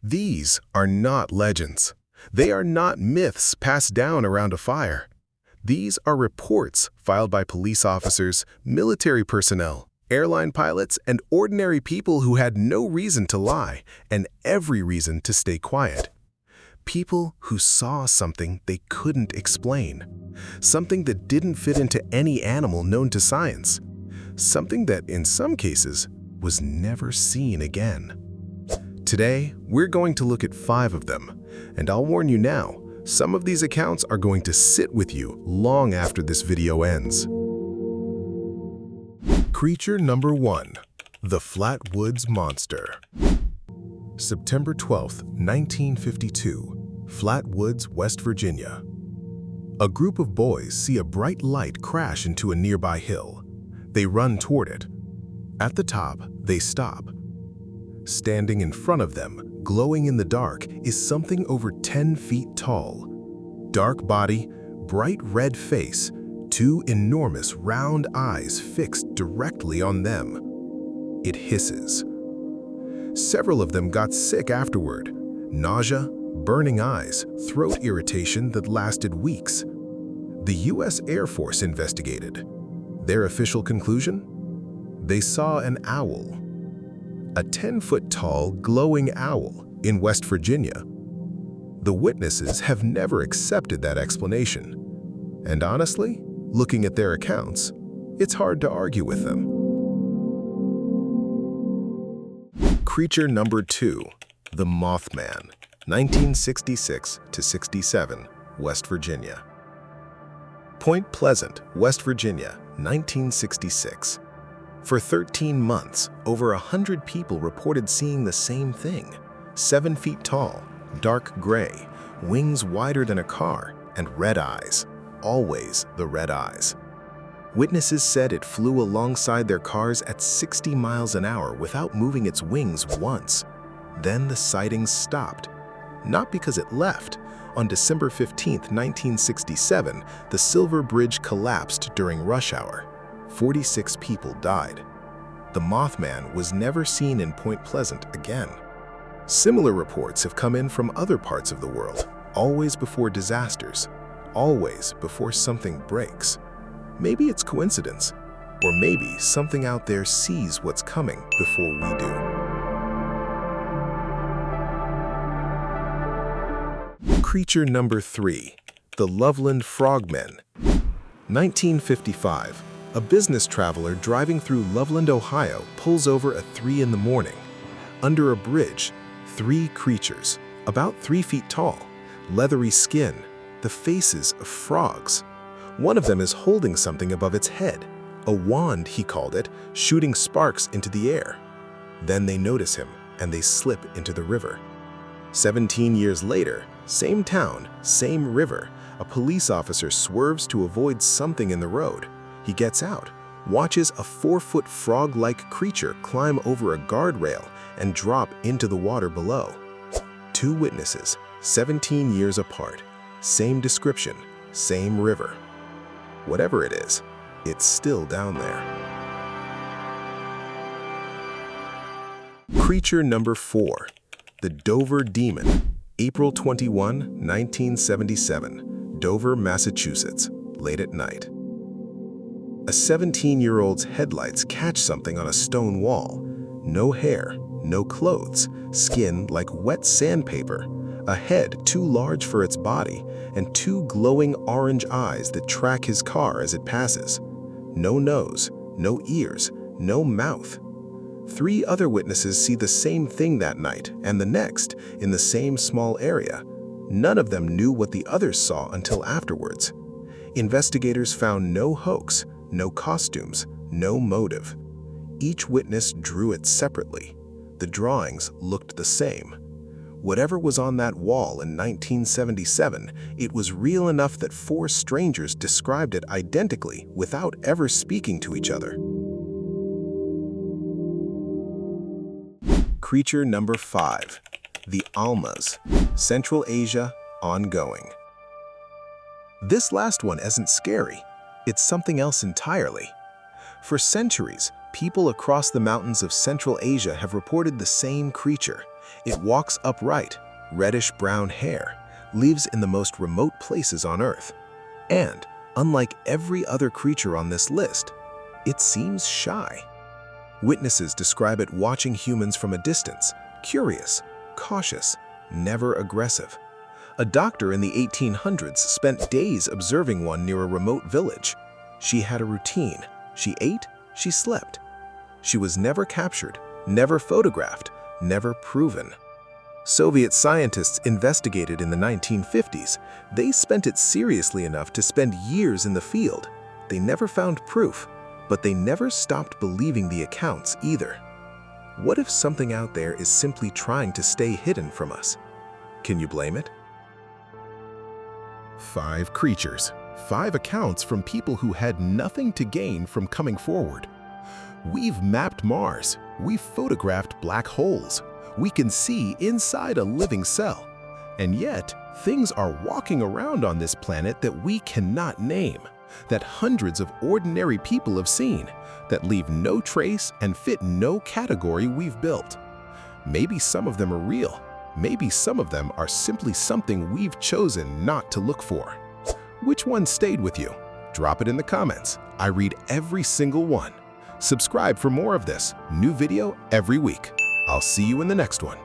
These are not legends. They are not myths passed down around a fire. These are reports filed by police officers, military personnel, airline pilots, and ordinary people who had no reason to lie and every reason to stay quiet. People who saw something they couldn't explain. Something that didn't fit into any animal known to science. Something that, in some cases, was never seen again. Today, we're going to look at 5 of them, and I'll warn you now, some of these accounts are going to sit with you long after this video ends. Creature number 1. The Flatwoods Monster. September 12, 1952, Flatwoods, West Virginia. A group of boys see a bright light crash into a nearby hill. They run toward it. At the top, they stop. Standing in front of them, glowing in the dark, is something over 10 feet tall. Dark body, bright red face, 2 enormous round eyes fixed directly on them. It hisses. Several of them got sick afterward. Nausea, burning eyes, throat irritation that lasted weeks. The U.S. Air Force investigated. Their official conclusion? They saw an owl. A 10-foot-tall, glowing owl in West Virginia. The witnesses have never accepted that explanation. And honestly, looking at their accounts, it's hard to argue with them. Creature number 2. The Mothman, 1966 to 67, West Virginia. Point Pleasant, West Virginia, 1966. For 13 months, over 100 people reported seeing the same thing. 7 feet tall, dark gray, wings wider than a car, and red eyes. Always the red eyes. Witnesses said it flew alongside their cars at 60 miles an hour without moving its wings once. Then the sightings stopped. Not because it left. On December 15, 1967, the Silver Bridge collapsed during rush hour. 46 people died. The Mothman was never seen in Point Pleasant again. Similar reports have come in from other parts of the world, always before disasters, always before something breaks. Maybe it's coincidence, or maybe something out there sees what's coming before we do. Creature number 3. The Loveland Frogmen. 1955. A business traveler driving through Loveland, Ohio, pulls over at 3 in the morning. Under a bridge, 3 creatures, about 3 feet tall, leathery skin, the faces of frogs. One of them is holding something above its head, a wand, he called it, shooting sparks into the air. Then they notice him, and they slip into the river. 17 years later, same town, same river, a police officer swerves to avoid something in the road. He gets out, watches a 4-foot frog-like creature climb over a guardrail and drop into the water below. 2 witnesses, 17 years apart, same description, same river. Whatever it is, it's still down there. Creature number 4. The Dover Demon. April 21, 1977, Dover, Massachusetts, late at night. A 17-year-old's headlights catch something on a stone wall. No hair, no clothes, skin like wet sandpaper, a head too large for its body, and 2 glowing orange eyes that track his car as it passes. No nose, no ears, no mouth. 3 other witnesses see the same thing that night and the next in the same small area. None of them knew what the others saw until afterwards. Investigators found no hoax, no costumes, no motive. Each witness drew it separately. The drawings looked the same. Whatever was on that wall in 1977, it was real enough that 4 strangers described it identically without ever speaking to each other. Creature number 5. The Almas, Central Asia, ongoing. This last one isn't scary. It's something else entirely. For centuries, people across the mountains of Central Asia have reported the same creature, It walks upright, reddish-brown hair, lives in the most remote places on Earth. And, unlike every other creature on this list, it seems shy. Witnesses describe it watching humans from a distance, curious, cautious, never aggressive. A doctor in the 1800s spent days observing one near a remote village. She had a routine. She ate, she slept. She was never captured, never photographed, never proven. Soviet scientists investigated in the 1950s. They spent it seriously enough to spend years in the field. They never found proof, but they never stopped believing the accounts either. What if something out there is simply trying to stay hidden from us? Can you blame it? 5 creatures, 5 accounts from people who had nothing to gain from coming forward. We've mapped Mars, we've photographed black holes, we can see inside a living cell. And yet, things are walking around on this planet that we cannot name, that hundreds of ordinary people have seen, that leave no trace and fit no category we've built. Maybe some of them are real. Maybe some of them are simply something we've chosen not to look for. Which one stayed with you? Drop it in the comments. I read every single one. Subscribe for more of this. New video every week. I'll see you in the next one.